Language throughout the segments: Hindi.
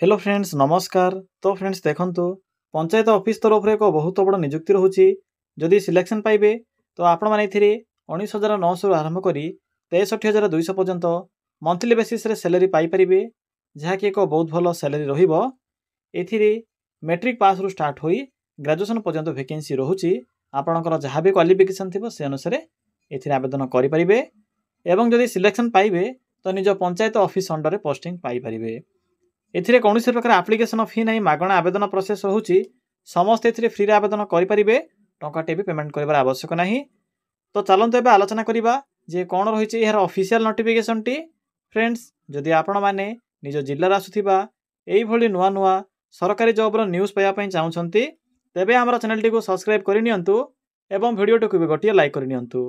हेलो फ्रेंड्स नमस्कार। तो फ्रेंड्स देखंतु पंचायत ऑफिस तरफ एक बहुत बड़ नियुक्ति रोचे। जदि सिलेक्शन पाइबे तो आपण माने 19,900 आरंभ करी 63,200 पर्यंत मंथली बेसिस रे सैलरी पाई परिबे, जहा कि एक बहुत भल सैलरी रहिबो। एथिरे मैट्रिक पास रु स्टार्ट होई ग्रेजुएशन पर्यंत वैकेंसी रहुची। आपणकर जहाँ भी क्वालिफिकेशन थिबो से अनुसार एथिरे आवेदन करि परिबे एवं जदि सिलेक्शन पाइबे तो निज पंचायत ऑफिस अंडर रे पोस्टिंग पाई परिबे। एथिरे कौनसी प्रकार एप्लिकेशन फी नहीं, मागणा आवेदन प्रोसेस रोचे। समस्त एथिरे फ्री आवेदन करें, टंकाटे भी पेमेंट कर आवश्यक नहीं। तो चलते एवं आलोचना करवा जे कौन रही यार ऑफिशियल नोटिफिकेशन टी। फ्रेंड्स जदि आपण मैंने निज जिलार आसुवा यही नुआ नुआ सरकारी जॉब न्यूज पाइबा चाहते तेबे आमर चैनल टी को सब्सक्राइब करनियंतु एवं वीडियो टी को भी गोटे लाइक करनियंतु।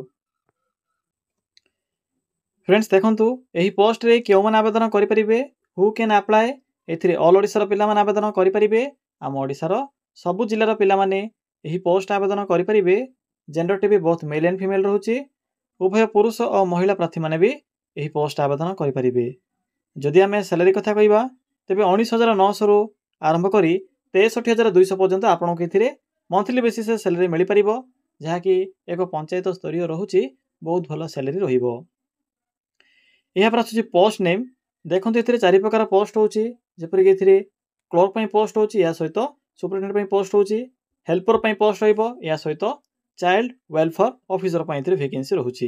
फ्रेंड्स देखंतु एही पोस्ट रे केउ मन आवेदन करि परिबे, हु कैन अप्लाई। एथिरे ऑल ओडिसा रो पिला माने आवेदन करि परिबे। आम ओडिसा रो सबु जिल्ला रो पिला माने एही पोस्ट आवेदन करि परिबे। जेंडर टी भी बहुत मेल एंड फीमेल रहउची। उभय पुरुष और महिला प्रार्थी माने भी एही पोस्ट आवेदन करि परिबे। जदि आमे सैलरी कथा कहिबा तेबे 19,900 रु आरंभ करी 63,200 पर्यंत आपन को एथिरे मंथली बेसिस सैलरी मिलि परिबो, जहा कि एक पंचायत स्तरीय रहउची। बहुत भलो सैलरी रहिबो। यहाँ पर आसुची पोस्ट नेम। देखते ये 4 प्रकार पोस्ट होची, जेपरिक एथिरे क्लर्क पई पोस्ट होची, या सहित सुपरिटेंडेंट पई पोस्ट होची, हेल्पर पई पोस्ट रहिबो, या सहित चाइल्ड वेलफेयर ऑफिसर पई एथिरे वैकेंसी रहउची।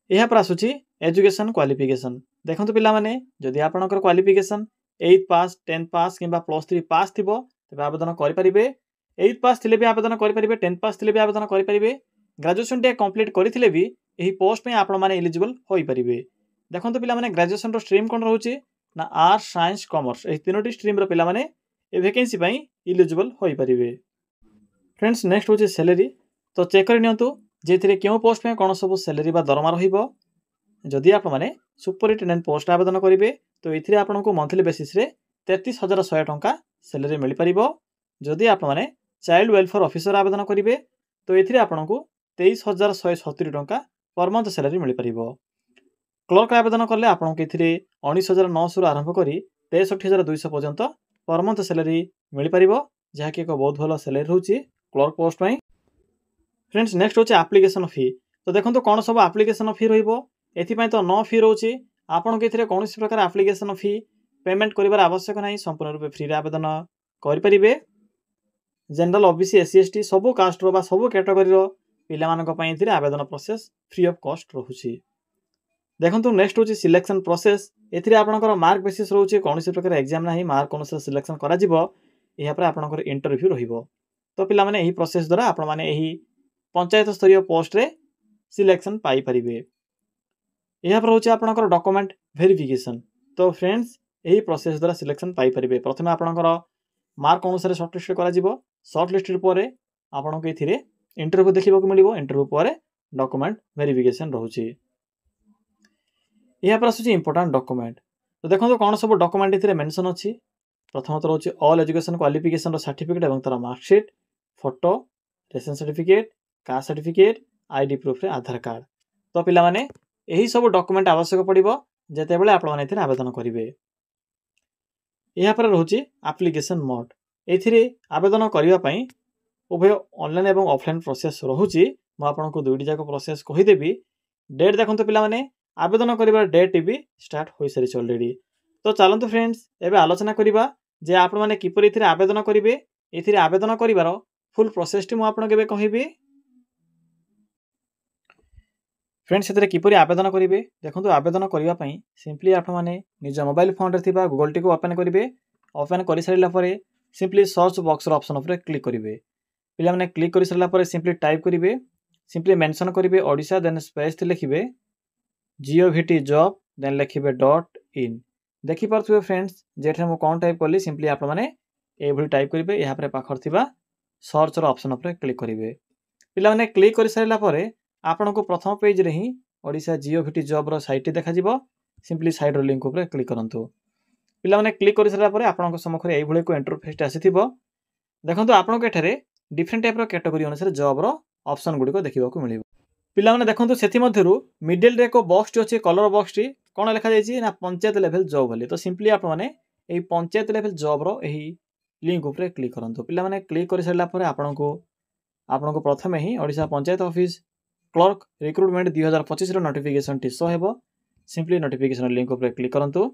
यहाँ पर आसुची एजुकेशन क्वालिफिकेशन। देखंतु पिला माने जदि आपनकर क्वालिफिकेशन 8th पास 10th पास किबा +3 पास थिबो तबे आवेदन करि परिबे। 8th पास थिले भी आवेदन करि परिबे, 10th पास थिले भी आवेदन करि परिबे। ग्रेजुएशन टे कंप्लीट करिथिले भी एही पोस्ट पे आपण माने एलिजिबल होई परिबे। देखंतु पिला माने ग्रेजुएशन रो स्ट्रीम कोन रहउची ना आर्ट्स साइंस कॉमर्स, एही तीनोटी स्ट्रीम रो पिला माने ए वैकेंसी पई एलिजिबल होई परिबे। फ्रेंड्स नेक्स्ट होची सैलरी। तो चेक कर नियंतु जेथिरे केउ पोस्ट पे कोन सब सैलरी बा दरमा रहिबो। जदि आपण माने सुपरिटेंडेंट पोस्ट आवेदन करिवे तो एथिरे आपनको मंथली बेसिस रे 33,100 टंका सैलरी मिलि परिबो। जदि आपण माने चाइल्ड वेलफेयर ऑफिसर आवेदन करिवे तो एथिरे आपनको 23,170 टंका पर मंथ सैलरी मिलि परिबो। क्लर्क आवेदन कले आपनको एथिरे 19,900 रु आरंभ करी 63,200 पर्यंत पर मंथ सैलरी मिलि परिबो, जहा कि एक बहुत भलो सैलरी रहउची क्लर्क पोस्ट पई। फ्रेंड्स नेक्स्ट होची एप्लिकेशन फी। तो देखंतु कोन सब एप्लिकेशन फी रहिबो। एथि पई तो नो फी रहउची। आपनको एथिरे कोनोसी प्रकार एप्लिकेशन फी पेमेंट करिवार आवश्यक नाही, संपूर्ण रूप फ्री आवेदन करि परिबे। जनरल ओबीसी एससी एसटी सबु कास्ट रो बा सबु कैटेगरी रो पिला मानक पई एथिरे आवेदन प्रोसेस फ्री ऑफ कॉस्ट रहउची। देखंतु नेक्स्ट होची सिलेक्शन प्रोसेस। एथिरे आपनकर मार्क बेसिस रहउची, कोनोसी प्रकार एग्जाम नाही, मार्क अनुसार सिलेक्शन करा जिवो। एहा पर आपनकर इंटरव्यू रहिबो। तो पिला माने एही प्रोसेस द्वारा आपण माने एही पंचायत स्तरीय पोस्ट रे सिलेक्शन पाई परिबे। एहा पर होची आपनकर डॉक्यूमेंट वेरिफिकेशन। तो फ्रेंड्स एही प्रोसेस द्वारा सिलेक्शन पाई परिबे। प्रथमे आपनकर मार्क अनुसार शॉर्टलिस्ट करा जिवो। शॉर्टलिस्टेड परे आपनको एथिरे इंटरव्यू देखिबो को मिलिबो। इंटरव्यू परे डॉक्यूमेंट वेरिफिकेशन रहउची। यहाँ पर आसुची इंपोर्टेंट डॉक्यूमेंट। तो देखो कौन सब डॉक्यूमेंट एथिरे मेंशन अछि। प्रथमत रहउची ऑल एजुकेशन क्वालिफिकेशन रो सर्टिफिकेट एवं तार marksheet, photo, ration certificate, caste certificate, ID proof रे आधार कार्ड। तो पिला माने एही सब डॉक्यूमेंट आवश्यक पड़िबो जेते बेले आपण माने एथिरे आवेदन करिवे। यहाँ पर रहउची एप्लिकेशन मोड। एथिरे आवेदन करिवा पई उभय ऑनलाइन एवं ऑफलाइन प्रोसेस रहउची। म आपनको दुईटी जाक प्रोसेस कहि देबी। डेट देखंतु पिला माने आवेदन करिवार डेट भी स्टार्ट हो सारी ऑलरेडी। तो चलते फ्रेंड्स एबे आलोचना करिबा जे आपण माने किपरि एथिरे आवेदन करिवे। एथिरे आवेदन करिवार फुल प्रोसेस टी म आपन केबे कहिबी। फ्रेंड्स एथिरे किपरि आवेदन करिवे देखंतु आवेदन करिवा पई सिंपली आपण माने निज मोबाइल फोन रे थिबा गूगल टी को ओपन करिवे। ओपन करि सारिला परे सिंपली सर्च बॉक्स रो ऑप्शन ऊपर क्लिक करिवे। पिला माने क्लिक करि सारिला परे सिंपली टाइप करिवे, सिंपली मेंशन करिवे ओडिसा, देन स्पेस लिखिवे GOVT जॉब, देन लिखिवे .in। देखि परथुवे फ्रेंड्स जेठे मु कोन टाइप करली सिंपली आपण माने एभली टाइप करिवे। यहाँ पर पाखर थिबा सर्च रो ऑप्शन ऊपर क्लिक करिवे। पिला माने क्लिक करि सारिला परे आपनको प्रथम पेज रे ही ओडिसा GOVT जॉब रो साइट देखा जिवो। सिंपली साइड रो लिंक ऊपर क्लिक करंतु। पिला माने क्लिक करि सारिला परे आपनको सम्मुखरे एभली को इंटरफेस आसीथिबो। देखंतु आपनको एठारे डिफरेंट टाइप रो कैटेगरी अनुसार जॉब रो ऑप्शन गुडी को देखिबाकू मिलिबो। पिला माने देखंतु सेथि मध्यरु मिडिल रे को बॉक्स टी अछि, कलर बॉक्स टी कोन लिखा जायछि ना पंचायत लेवल जॉब बोली। तो सिंपली आपण माने यही पंचायत लेवल जॉब रो यही लिंक उपरे क्लिक करंतु पिला माने क्लिक कर सारला परे आपनको प्रथमे ही Odisha panchayat office clerk recruitment 2025 रो नोटिफिकेशन टी शो हेबो सिंपली नोटिफिकेशन लिंक उपरे क्लिक करंतु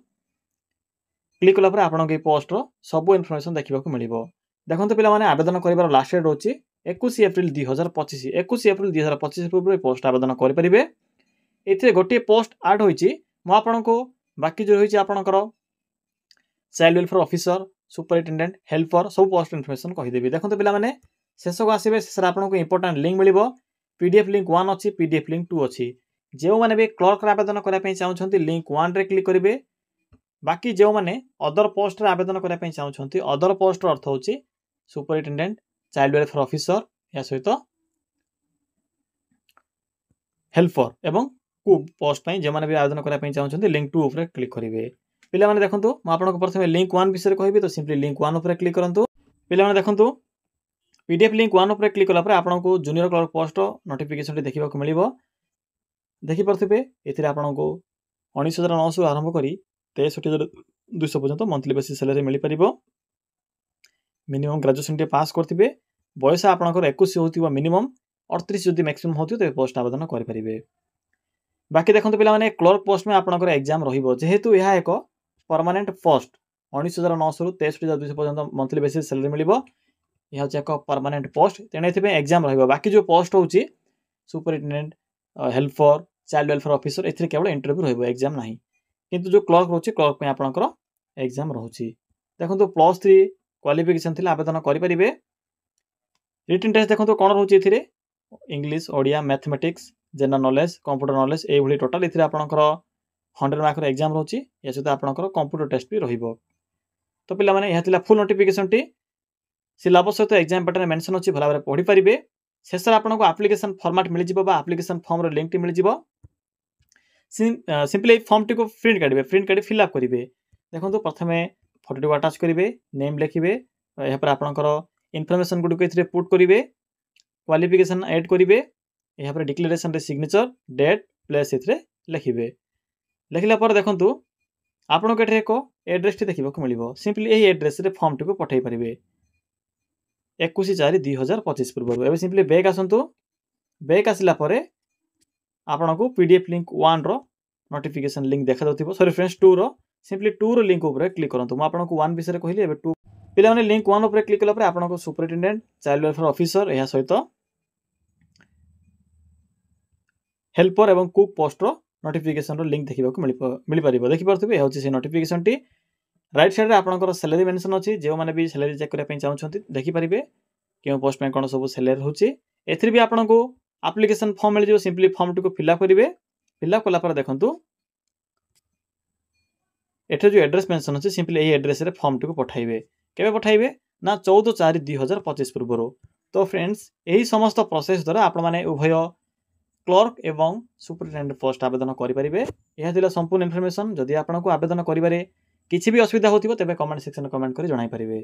क्लिक कला परे आपनको ए पोस्ट रो सब इन्फॉर्मेशन देखिबा को मिलिबो देखंतु पिला माने आवेदन करिवार लास्ट डेट होची 21 एप्रिल 2025 21 एप्रिल 2025 पूर्व पोस्ट आवेदन करि परिबे एथिरे गोटे पोस्ट ऐड होईची म आपनको बाकी जो होईची आपनकर child welfare officer superintendent helper सब पोस्ट इन्फॉर्मेशन कहि देबी देखंतु पिला माने शेष को आसीबे शेष आपनको इंपोर्टेंट लिंक मिलिबो पीडीएफ लिंक 1 अछि पीडीएफ लिंक 2 अछि जेउ माने बे क्लर्क आवेदन करै पई चाहउछंती लिंक 1 रे क्लिक करिवे बाकी जेउ माने अदर पोस्ट रे आवेदन करै पई चाहउछंती अदर पोस्ट रो अर्थ होची सुपरिटेंडेंट चाइल्ड वेलफेयर ऑफिसर या सहित हेल्पर एवं कुक पोस्ट पई जे माने भी आवेदन करै पई चाहउछंती लिंक 2 ऊपर क्लिक करिवे पिला माने देखंतु म आपनको प्रथमे लिंक 1 विषय कहबी तो सिंपली लिंक 1 ऊपर क्लिक करंतु पिला माने देखंतु पीडीएफ लिंक 1 ऊपर क्लिक कला पर आपनको जूनियर क्लर्क पोस्ट नोटिफिकेशन टी देखिबा को मिलिबो देखि परथिबे एथिरे आपनको 19900 आरंभ करी 63200 पर्यंत मंथली बेसिस सैलरी मिली परिबो मिनिमम ग्रेजुएशन टी पास करथिबे बयस आपनकर 21 होतिबो मिनिमम 38 जदि मैक्सिमम होतिबो ते पोस्ट आवेदन करि परिबे बाकी देखंतु पिला माने क्लर्क पोस्ट में आपनकर एग्जाम रहिबो जेहेतु यहा एक परमानेंट पोस्ट 19900 रु 63200 पर्यंत मंथली बेसिस सैलरी मिलिबो यह होची एक परमानेंट पोस्ट तेने एथिबे एग्जाम रहिबो बाकी जो पोस्ट होची superintendent helper child welfare officer एथिरे केवल इंटरव्यू रहिबो एग्जाम नाही किंतु जो क्लर्क होची क्लर्क पे आपनकर एग्जाम रहउची देखंतु +3 क्वालिफिकेशन थिला आवेदन करि परिबे रिटन टेस्ट देखंतु कोन रहउची एथिरे English Odia mathematics general knowledge computer knowledge ए भली टोटल एथिरे आपनकर 100 मार्क रो एग्जाम रहउची या सहित आपनकर कंप्यूटर टेस्ट भी रहिबो तो पिला माने यहा थिला फुल नोटिफिकेशन टी सिलेबस सहित एग्जाम पैटर्न मेंशन अछि भला भाबरे पढि परिबे शेषर आपनको एप्लिकेशन फॉर्मेट मिल जिवो बा एप्लिकेशन फॉर्म रो लिंक टी मिल जिवो सिंपली फॉर्म टी को प्रिंट काढी फिल अप करिवे देखंतु प्रथमे फोटो टी अटैच करिवे नेम लिखिवे यहा पर आपनकर इन्फॉर्मेशन गुड को इथरे पुट करिवे क्वालिफिकेशन ऐड करिवे यहा पर डिक्लेरेशन रे सिग्नेचर डेट प्लेस इथरे लिखिवे लिखला पर देखंतु आपन केठे एको एड्रेस टी देखिबो को मिलिबो सिंपली एही एड्रेस रे फॉर्म टी को पठाई परिवे 21/4/2025 पूर्व एबे सिंपली बैक आसंतु बैक आसिला परे आपन को पीडीएफ लिंक 1 रो नोटिफिकेशन लिंक देखा दउथिबो सॉरी फ्रेंड्स 2 रो सिंपली 2 रो लिंक ऊपर क्लिक करंतु म आपन को 1 विषय रे कहिली एबे 2 पिला माने लिंक 1 ऊपर क्लिक कला परे आपन को सुपरिटेंडेंट चाइल्ड वेलफेयर ऑफिसर एहा सहित हेल्पर एवं कुक पोस्ट रो नोटिफिकेशन रो लिंक देखिबा को मिली परिबो देखि परथिबे हे होची से नोटिफिकेशन टी राइट साइड रे आपनकर सैलरी मेंशन अछि जे माने भी सैलरी चेक करे पई चाहउछंती देखि परिबे केउ पोस्ट में कोन सब सैलरी होची एथिर भी आपनको एप्लिकेशन फॉर्म मिल जिवो सिंपली फॉर्म टी को फिल अप करिवे फिल अप कला पर देखंतु एठे जो एड्रेस मेंशन अछि सिंपली एही एड्रेस रे फॉर्म टी को पठाइबे केबे पठाइबे ना 14/4/2025 पूर्वरो तो फ्रेंड्स एही समस्त प्रोसेस द्वारा आपण माने उभय क्लर्क एवं सुपरिटेंडेंट पोस्ट आवेदन करि परिबे एहा दिला संपूर्ण इन्फॉर्मेशन जदि आपनको आवेदन करिबारे किछि भी असुविधा होतिबो तबे कमेंट सेक्शन में कमेंट करी जणाई परिबे।